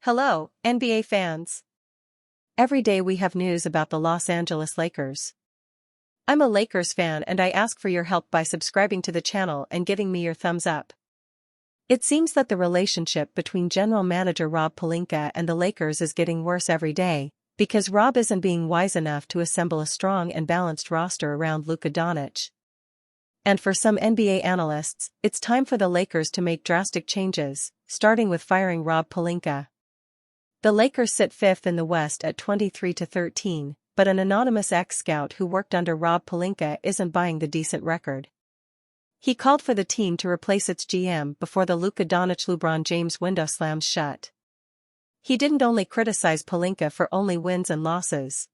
Hello, NBA fans. Every day we have news about the Los Angeles Lakers. I'm a Lakers fan and I ask for your help by subscribing to the channel and giving me your thumbs up. It seems that the relationship between general manager Rob Pelinka and the Lakers is getting worse every day, because Rob isn't being wise enough to assemble a strong and balanced roster around Luka Doncic. And for some NBA analysts, it's time for the Lakers to make drastic changes, starting with firing Rob Pelinka. The Lakers sit fifth in the West at 23-13, but an anonymous ex-scout who worked under Rob Pelinka isn't buying the decent record. He called for the team to replace its GM before the Luka Doncic-LeBron James window slams shut. He didn't only criticize Pelinka for only wins and losses.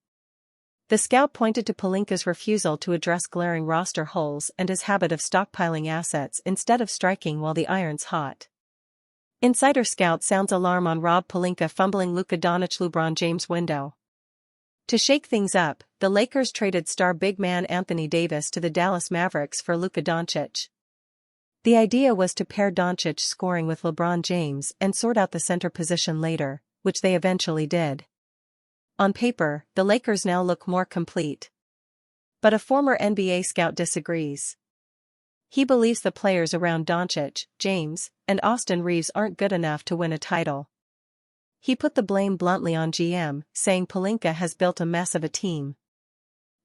The scout pointed to Pelinka's refusal to address glaring roster holes and his habit of stockpiling assets instead of striking while the iron's hot. Insider scout sounds alarm on Rob Pelinka fumbling Luka Doncic-LeBron James window. To shake things up, the Lakers traded star big man Anthony Davis to the Dallas Mavericks for Luka Doncic. The idea was to pair Doncic scoring with LeBron James and sort out the center position later, which they eventually did. On paper, the Lakers now look more complete. But a former NBA scout disagrees. He believes the players around Doncic, James, and Austin Reeves aren't good enough to win a title. He put the blame bluntly on GM, saying Pelinka has built a mess of a team.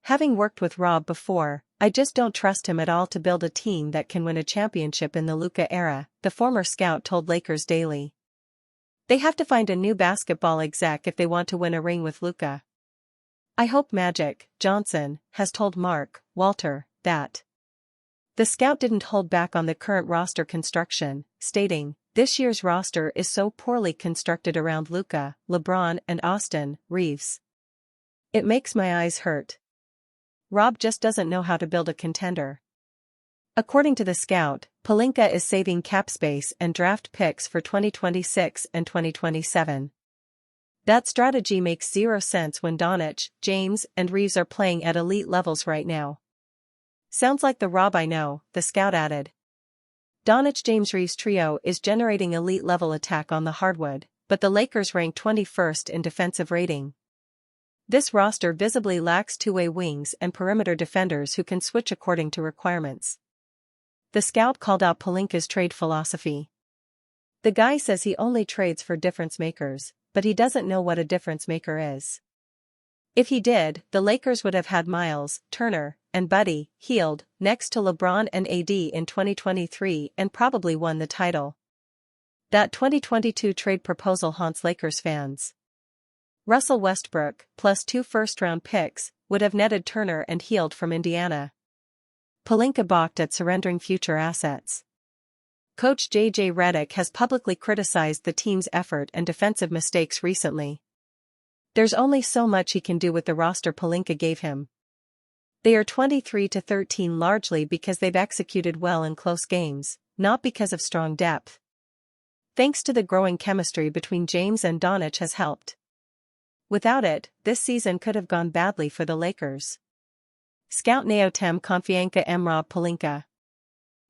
Having worked with Rob before, I just don't trust him at all to build a team that can win a championship in the Luka era, the former scout told Lakers Daily. They have to find a new basketball exec if they want to win a ring with Luka. I hope Magic Johnson has told Mark Walter that. The scout didn't hold back on the current roster construction, stating, "This year's roster is so poorly constructed around Luka, LeBron and Austin Reeves. It makes my eyes hurt. Rob just doesn't know how to build a contender." According to the scout, Pelinka is saving cap space and draft picks for 2026 and 2027. That strategy makes zero sense when Doncic, James and Reeves are playing at elite levels right now. "Sounds like the Rob I know," the scout added. Doncic-James-Reeves trio is generating elite-level attack on the hardwood, but the Lakers rank 21st in defensive rating. This roster visibly lacks two-way wings and perimeter defenders who can switch according to requirements. The scout called out Pelinka's trade philosophy. The guy says he only trades for difference makers, but he doesn't know what a difference maker is. If he did, the Lakers would have had Miles, Turner, and Buddy Hield next to LeBron and AD in 2023 and probably won the title. That 2022 trade proposal haunts Lakers fans. Russell Westbrook, plus 2 first-round picks, would have netted Turner and Hield from Indiana. Pelinka balked at surrendering future assets. Coach J.J. Redick has publicly criticized the team's effort and defensive mistakes recently. There's only so much he can do with the roster Pelinka gave him. They are 23-13 largely because they've executed well in close games, not because of strong depth. Thanks to the growing chemistry between James and Doncic has helped. Without it, this season could have gone badly for the Lakers. Scout Neotem Confianca M. Rob Pelinka.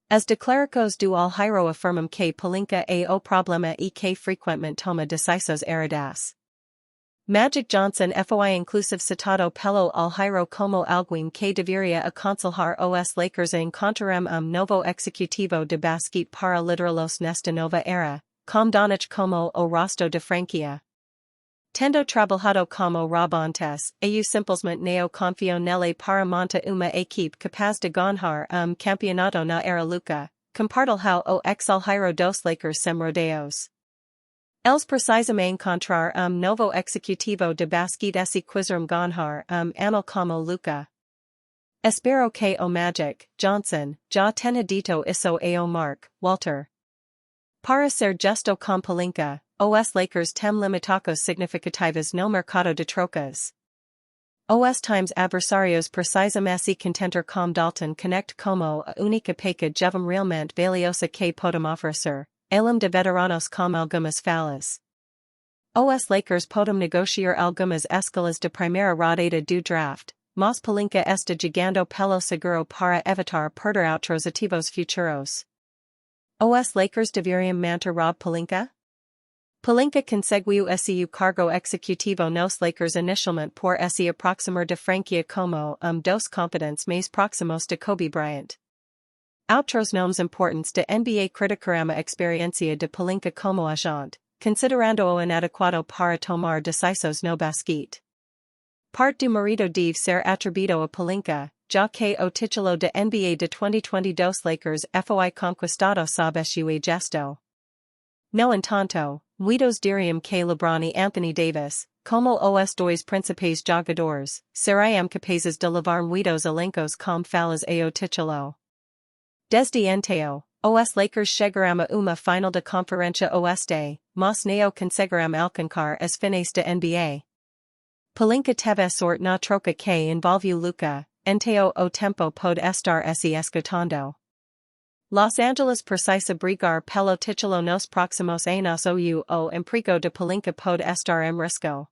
As declaricos do al hiro affirmum que Pelinka a o problema e que frequentment toma decisos erradas. Magic Johnson foi inclusive citado pelo al hiro como alguém que deveria aconselhar os Lakers a encontrarem novo executivo de basquete para liderarlos nesta nova era, com Doncic como o rosto de franquia. Tendo trabalhado como Rob antes, eu simplesmente não confio nele para montar uma equipe capaz de ganhar campeonato na era Luka, compartilhou o ex al hiro dos Lakers sem rodeos. Eles precisam encontrar novo executivo de basquete e quiseram ganhar anel como Luka. Espero que o Magic Johnson já tenha dito isso ao Mark Walter. Para ser justo com Pelinka, os Lakers têm limitacos significativos no mercado de trocas. Os times adversários precisam se contentar com Dalton Connect como a única peça jovem realmente valiosa que podem oferecer. Além de veteranos com algumas falhas. Os Lakers podem negociar algumas escalas de primeira rodada do draft, mas Palinka está jogando pelo seguro para evitar perder outros ativos futuros. Os Lakers deveriam manter Rob Palinka? Palinka conseguiu seu cargo executivo nos Lakers inicialmente por se aproximar de franquia como dos confidentes mais próximos de Kobe Bryant. Outros nomes importantes de NBA criticaram a experiência de Palinka como agente, considerando o inadequado para tomar decisões no basquete. Parte do marido deve ser atribuído a Palinka, já que o título de NBA de 2022 Lakers foi conquistado sob sua gesto. No entanto, muitos diriam que LeBron e Anthony Davis, como os dois principais jogadores, seriam capazes de levar muitos elencos como falas ao título. Desde então, os Lakers chegaram a uma final da Conferência Oeste, mas não conseguiram alcançar as finais da NBA. Palinka teve sorte na troca que envolveu Luka, então o tempo pode estar se esgotando. Los Angeles precisa brigar pelo título nos próximos anos ou o emprego de Palinka pode estar em risco.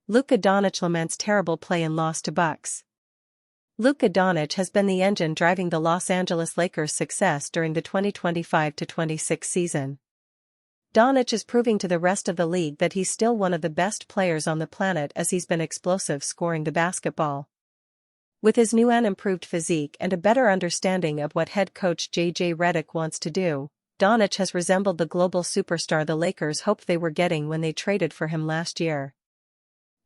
Luka Doncic laments terrible play in loss to Bucks. Luka Doncic has been the engine driving the Los Angeles Lakers' success during the 2025-26 season. Doncic is proving to the rest of the league that he's still one of the best players on the planet as he's been explosive scoring the basketball. With his new and improved physique and a better understanding of what head coach J.J. Redick wants to do, Doncic has resembled the global superstar the Lakers hoped they were getting when they traded for him last year.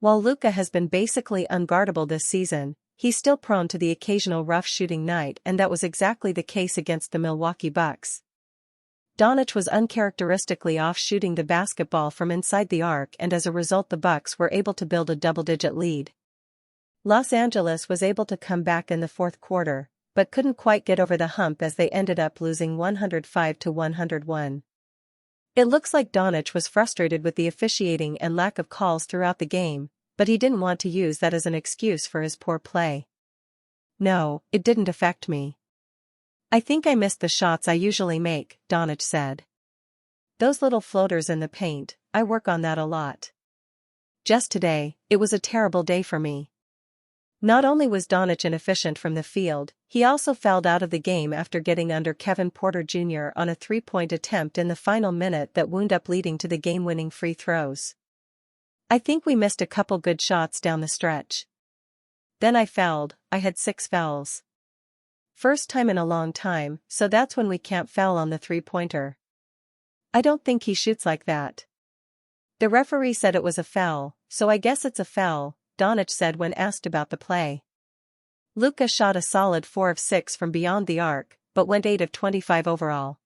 While Luka has been basically unguardable this season, he's still prone to the occasional rough shooting night, and that was exactly the case against the Milwaukee Bucks. Doncic was uncharacteristically off shooting the basketball from inside the arc, and as a result the Bucks were able to build a double-digit lead. Los Angeles was able to come back in the fourth quarter, but couldn't quite get over the hump as they ended up losing 105-101. It looks like Doncic was frustrated with the officiating and lack of calls throughout the game, but he didn't want to use that as an excuse for his poor play. "No, it didn't affect me. I think I missed the shots I usually make," Doncic said. "Those little floaters in the paint, I work on that a lot. Just today, it was a terrible day for me." Not only was Doncic inefficient from the field, he also fouled out of the game after getting under Kevin Porter Jr. on a three-point attempt in the final minute that wound up leading to the game-winning free throws. "I think we missed a couple good shots down the stretch. Then I fouled. I had 6 fouls. First time in a long time, so that's when we can't foul on the three-pointer. I don't think he shoots like that. The referee said it was a foul, so I guess it's a foul," Doncic said when asked about the play. Luka shot a solid 4 of 6 from beyond the arc, but went 8 of 25 overall.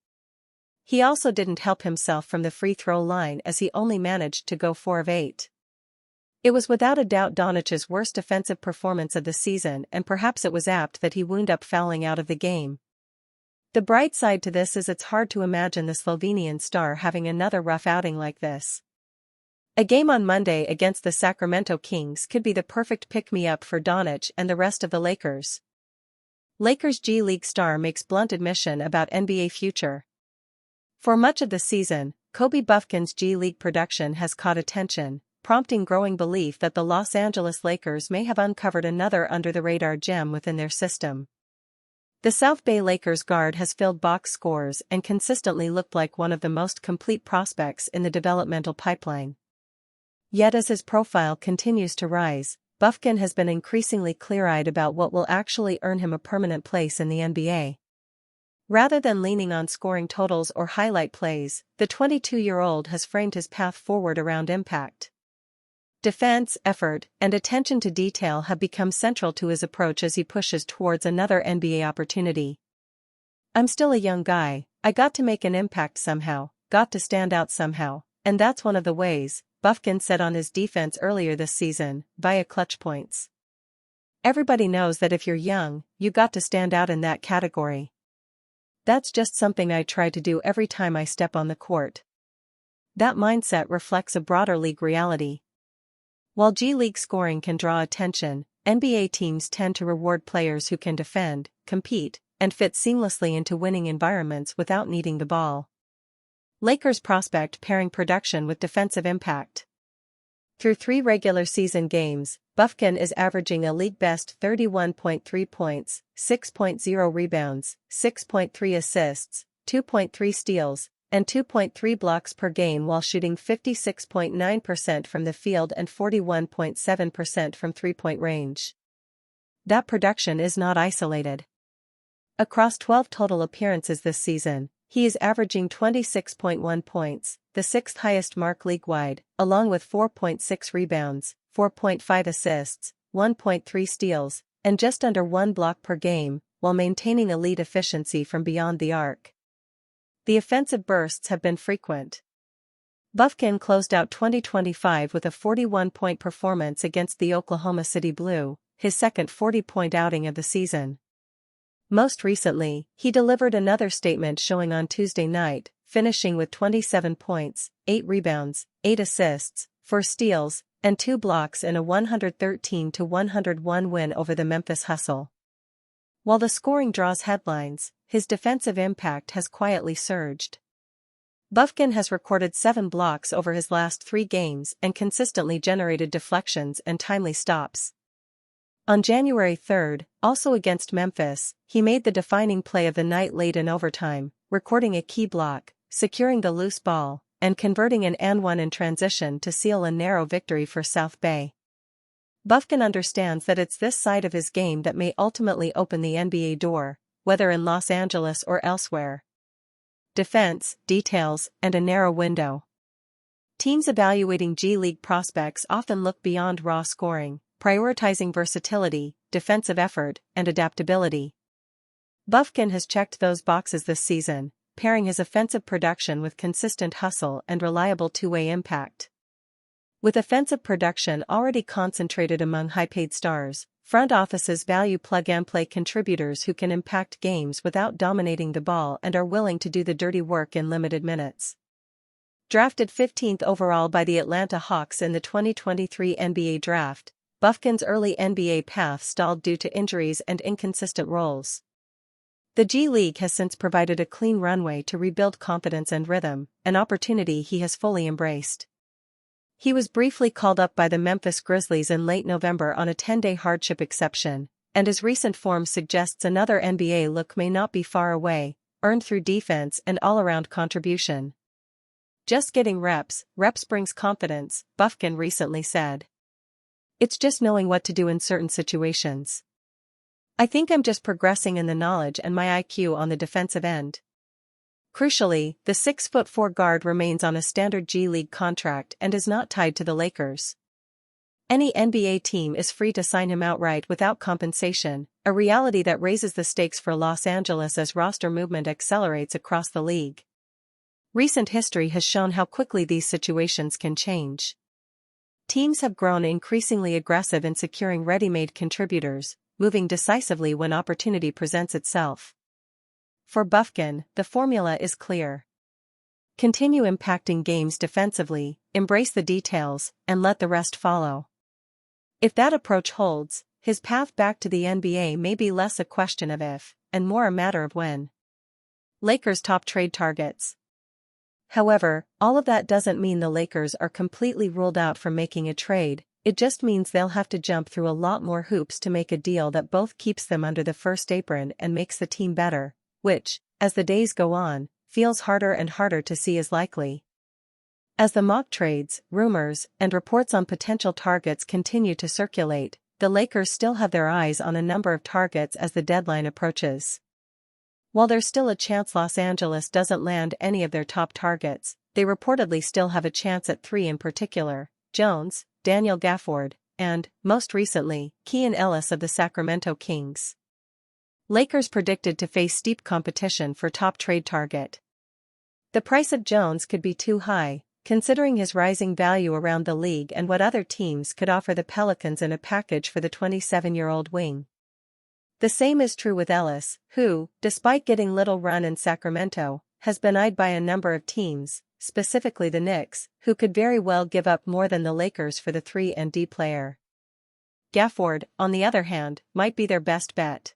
He also didn't help himself from the free throw line as he only managed to go 4 of 8. It was without a doubt Doncic's worst offensive performance of the season, and perhaps it was apt that he wound up fouling out of the game. The bright side to this is it's hard to imagine the Slovenian star having another rough outing like this. A game on Monday against the Sacramento Kings could be the perfect pick-me-up for Doncic and the rest of the Lakers. Lakers G League star makes blunt admission about NBA future. For much of the season, Kobe Buffkin's G League production has caught attention, prompting growing belief that the Los Angeles Lakers may have uncovered another under-the-radar gem within their system. The South Bay Lakers guard has filled box scores and consistently looked like one of the most complete prospects in the developmental pipeline. Yet as his profile continues to rise, Buffkin has been increasingly clear-eyed about what will actually earn him a permanent place in the NBA. Rather than leaning on scoring totals or highlight plays, the 22-year-old has framed his path forward around impact. Defense, effort, and attention to detail have become central to his approach as he pushes towards another NBA opportunity. "I'm still a young guy, I got to make an impact somehow, got to stand out somehow, and that's one of the ways," Buffkin said on his defense earlier this season, via clutch points. "Everybody knows that if you're young, you got to stand out in that category. That's just something I try to do every time I step on the court." That mindset reflects a broader league reality. While G League scoring can draw attention, NBA teams tend to reward players who can defend, compete, and fit seamlessly into winning environments without needing the ball. Lakers prospect pairing production with defensive impact. Through 3 regular season games, Bufkin is averaging a league-best 31.3 points, 6.0 rebounds, 6.3 assists, 2.3 steals, and 2.3 blocks per game while shooting 56.9% from the field and 41.7% from three-point range. That production is not isolated. Across 12 total appearances this season, he is averaging 26.1 points, the 6th highest mark league-wide, along with 4.6 rebounds, 4.5 assists, 1.3 steals, and just under 1 block per game, while maintaining elite efficiency from beyond the arc. The offensive bursts have been frequent. Bufkin closed out 2025 with a 41-point performance against the Oklahoma City Blue, his second 40-point outing of the season. Most recently, he delivered another statement showing on Tuesday night, finishing with 27 points, 8 rebounds, 8 assists, 4 steals, and 2 blocks in a 113-101 win over the Memphis Hustle. While the scoring draws headlines, his defensive impact has quietly surged. Bufkin has recorded 7 blocks over his last 3 games and consistently generated deflections and timely stops. On January 3, also against Memphis, he made the defining play of the night late in overtime, recording a key block, securing the loose ball, and converting an and-one in transition to seal a narrow victory for South Bay. Bufkin understands that it's this side of his game that may ultimately open the NBA door, whether in Los Angeles or elsewhere. Defense, details, and a narrow window. Teams evaluating G League prospects often look beyond raw scoring, prioritizing versatility, defensive effort, and adaptability. Bufkin has checked those boxes this season, pairing his offensive production with consistent hustle and reliable two-way impact. With offensive production already concentrated among high-paid stars, front offices value plug-and-play contributors who can impact games without dominating the ball and are willing to do the dirty work in limited minutes. Drafted 15th overall by the Atlanta Hawks in the 2023 NBA Draft, Bufkin's early NBA path stalled due to injuries and inconsistent roles. The G League has since provided a clean runway to rebuild confidence and rhythm, an opportunity he has fully embraced. He was briefly called up by the Memphis Grizzlies in late November on a 10-day hardship exception, and his recent form suggests another NBA look may not be far away, earned through defense and all-around contribution. Just getting reps brings confidence, Bufkin recently said. It's just knowing what to do in certain situations. I think I'm just progressing in the knowledge and my IQ on the defensive end. Crucially, the 6'4" guard remains on a standard G League contract and is not tied to the Lakers. Any NBA team is free to sign him outright without compensation, a reality that raises the stakes for Los Angeles as roster movement accelerates across the league. Recent history has shown how quickly these situations can change. Teams have grown increasingly aggressive in securing ready-made contributors, moving decisively when opportunity presents itself. For Bufkin, the formula is clear. Continue impacting games defensively, embrace the details, and let the rest follow. If that approach holds, his path back to the NBA may be less a question of if, and more a matter of when. Lakers' top trade targets. However, all of that doesn't mean the Lakers are completely ruled out from making a trade, it just means they'll have to jump through a lot more hoops to make a deal that both keeps them under the first apron and makes the team better, which, as the days go on, feels harder and harder to see as likely. As the mock trades, rumors, and reports on potential targets continue to circulate, the Lakers still have their eyes on a number of targets as the deadline approaches. While there's still a chance Los Angeles doesn't land any of their top targets, they reportedly still have a chance at 3 in particular: Jones, Daniel Gafford, and, most recently, Keon Ellis of the Sacramento Kings. Lakers predicted to face steep competition for top trade target. The price of Jones could be too high, considering his rising value around the league and what other teams could offer the Pelicans in a package for the 27-year-old wing. The same is true with Ellis, who, despite getting little run in Sacramento, has been eyed by a number of teams, specifically the Knicks, who could very well give up more than the Lakers for the 3-and-D player. Gafford, on the other hand, might be their best bet.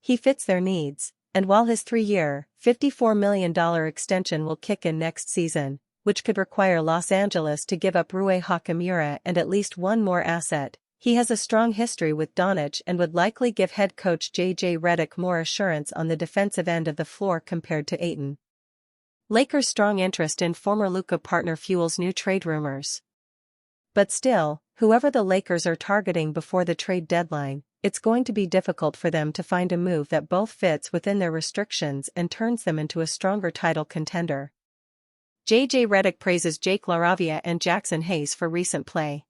He fits their needs, and while his 3-year, $54 million extension will kick in next season, which could require Los Angeles to give up Rui Hachimura and at least one more asset. He has a strong history with Doncic and would likely give head coach J.J. Redick more assurance on the defensive end of the floor compared to Ayton. Lakers' strong interest in former Luka partner fuels new trade rumors. But still, whoever the Lakers are targeting before the trade deadline, it's going to be difficult for them to find a move that both fits within their restrictions and turns them into a stronger title contender. J.J. Redick praises Jake LaRavia and Jackson Hayes for recent play.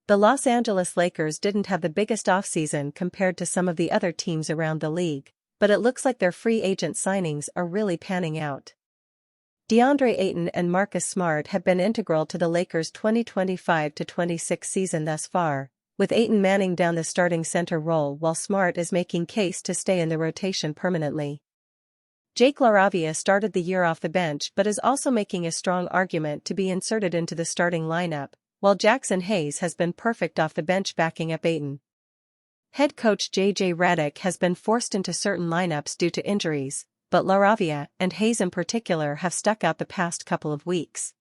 The Los Angeles Lakers didn't have the biggest offseason compared to some of the other teams around the league, but it looks like their free agent signings are really panning out. DeAndre Ayton and Marcus Smart have been integral to the Lakers' 2025-26 season thus far, with Ayton manning down the starting center role while Smart is making case to stay in the rotation permanently. Jake LaRavia started the year off the bench but is also making a strong argument to be inserted into the starting lineup, while Jackson Hayes has been perfect off the bench backing up Ayton. Head coach J.J. Redick has been forced into certain lineups due to injuries, but LaRavia and Hayes in particular have stuck out the past couple of weeks.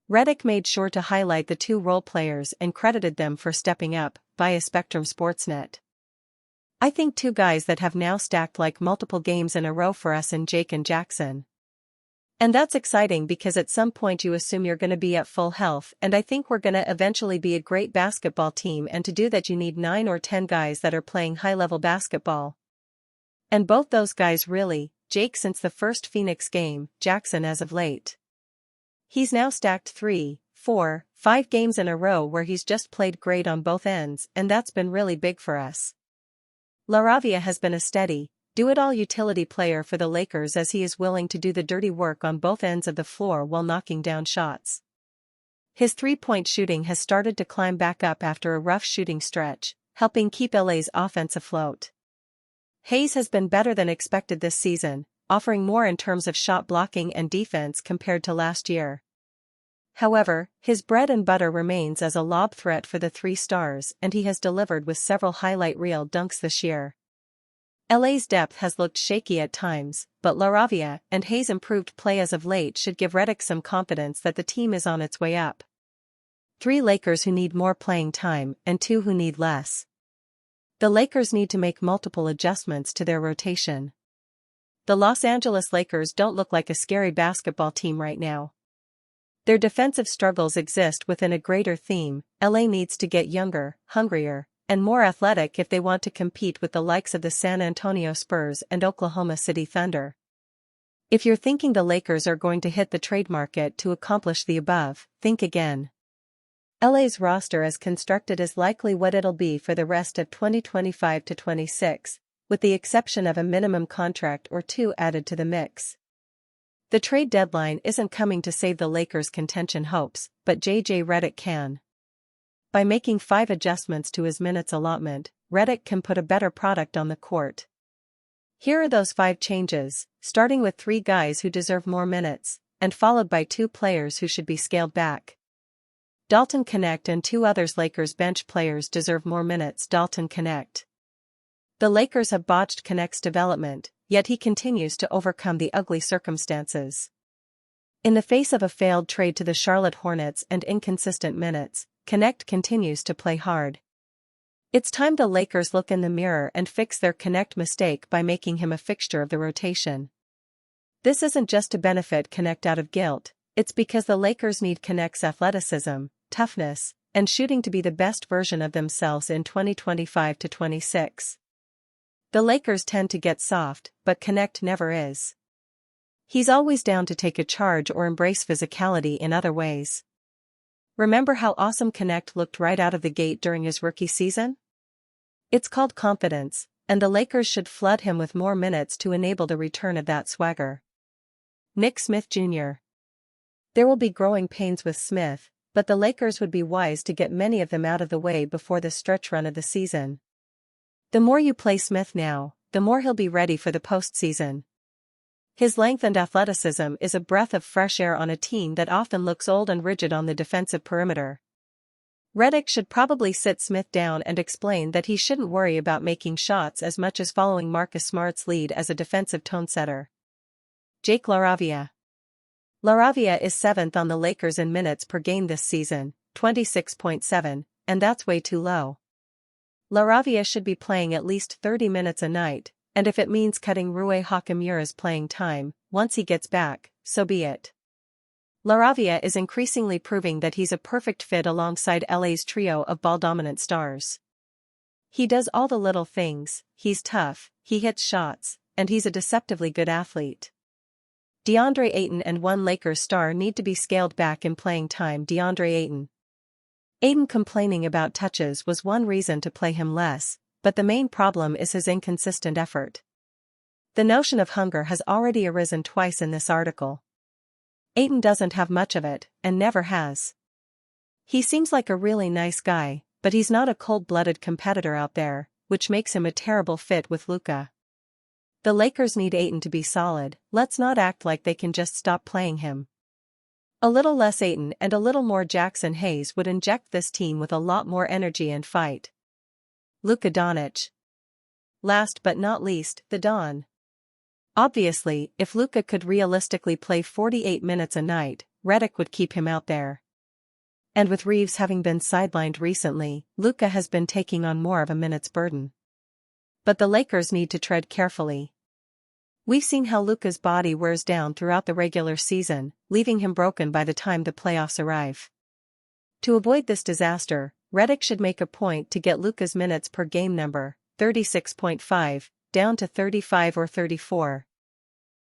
Redick made sure to highlight the two role players and credited them for stepping up, via Spectrum Sportsnet. "I think two guys that have now stacked like multiple games in a row for us in Jake and Jackson. And that's exciting because at some point you assume you're going to be at full health, and I think we're going to eventually be a great basketball team, and to do that you need 9 or 10 guys that are playing high-level basketball. And both those guys really, Jake since the first Phoenix game, Jackson as of late. He's now stacked 3, 4, 5 games in a row where he's just played great on both ends, and that's been really big for us. LaRavia has been a steady, do-it-all utility player for the Lakers as he is willing to do the dirty work on both ends of the floor while knocking down shots. His three-point shooting has started to climb back up after a rough shooting stretch, helping keep LA's offense afloat. Hayes has been better than expected this season, offering more in terms of shot blocking and defense compared to last year. However, his bread and butter remains as a lob threat for the three stars, and he has delivered with several highlight reel dunks this year. LA's depth has looked shaky at times, but LaRavia and Hayes' improved play as of late should give Redick some confidence that the team is on its way up. 3 Lakers who need more playing time and 2 who need less. The Lakers need to make multiple adjustments to their rotation. The Los Angeles Lakers don't look like a scary basketball team right now. Their defensive struggles exist within a greater theme. LA needs to get younger, hungrier, and more athletic if they want to compete with the likes of the San Antonio Spurs and Oklahoma City Thunder. If you're thinking the Lakers are going to hit the trade market to accomplish the above, think again. LA's roster as constructed is likely what it'll be for the rest of 2025-26, with the exception of a minimum contract or 2 added to the mix. The trade deadline isn't coming to save the Lakers' contention hopes, but J.J. Redick can. By making 5 adjustments to his minutes allotment, Redick can put a better product on the court. Here are those 5 changes, starting with 3 guys who deserve more minutes, and followed by 2 players who should be scaled back. Dalton Knecht and 2 others. Lakers bench players deserve more minutes. Dalton Knecht. The Lakers have botched Knecht's development, yet he continues to overcome the ugly circumstances. In the face of a failed trade to the Charlotte Hornets and inconsistent minutes, Knecht continues to play hard. It's time the Lakers look in the mirror and fix their Knecht mistake by making him a fixture of the rotation. This isn't just to benefit Knecht out of guilt, it's because the Lakers need Knecht's athleticism, toughness, and shooting to be the best version of themselves in 2025-26. The Lakers tend to get soft, but Knecht never is. He's always down to take a charge or embrace physicality in other ways. Remember how awesome Knecht looked right out of the gate during his rookie season? It's called confidence, and the Lakers should flood him with more minutes to enable the return of that swagger. Nick Smith Jr. There will be growing pains with Smith, but the Lakers would be wise to get many of them out of the way before the stretch run of the season. The more you play Smith now, the more he'll be ready for the postseason. His length and athleticism is a breath of fresh air on a team that often looks old and rigid on the defensive perimeter. Redick should probably sit Smith down and explain that he shouldn't worry about making shots as much as following Marcus Smart's lead as a defensive tone setter. Jake LaRavia. LaRavia is 7th on the Lakers in minutes per game this season, 26.7, and that's way too low. LaRavia should be playing at least 30 minutes a night, and if it means cutting Rui Hachimura's playing time, once he gets back, so be it. LaRavia is increasingly proving that he's a perfect fit alongside LA's trio of ball-dominant stars. He does all the little things, he's tough, he hits shots, and he's a deceptively good athlete. DeAndre Ayton and one Lakers star need to be scaled back in playing time. DeAndre Ayton. Ayton complaining about touches was one reason to play him less, but the main problem is his inconsistent effort. The notion of hunger has already arisen twice in this article. Ayton doesn't have much of it, and never has. He seems like a really nice guy, but he's not a cold-blooded competitor out there, which makes him a terrible fit with Luka. The Lakers need Ayton to be solid, let's not act like they can just stop playing him. A little less Ayton and a little more Jackson Hayes would inject this team with a lot more energy and fight. Luka Doncic. Last but not least, the Don. Obviously, if Luka could realistically play 48 minutes a night, Redick would keep him out there. And with Reeves having been sidelined recently, Luka has been taking on more of a minutes burden. But the Lakers need to tread carefully. We've seen how Luka's body wears down throughout the regular season, leaving him broken by the time the playoffs arrive. To avoid this disaster, Redick should make a point to get Luka's minutes per game number, 36.5, down to 35 or 34,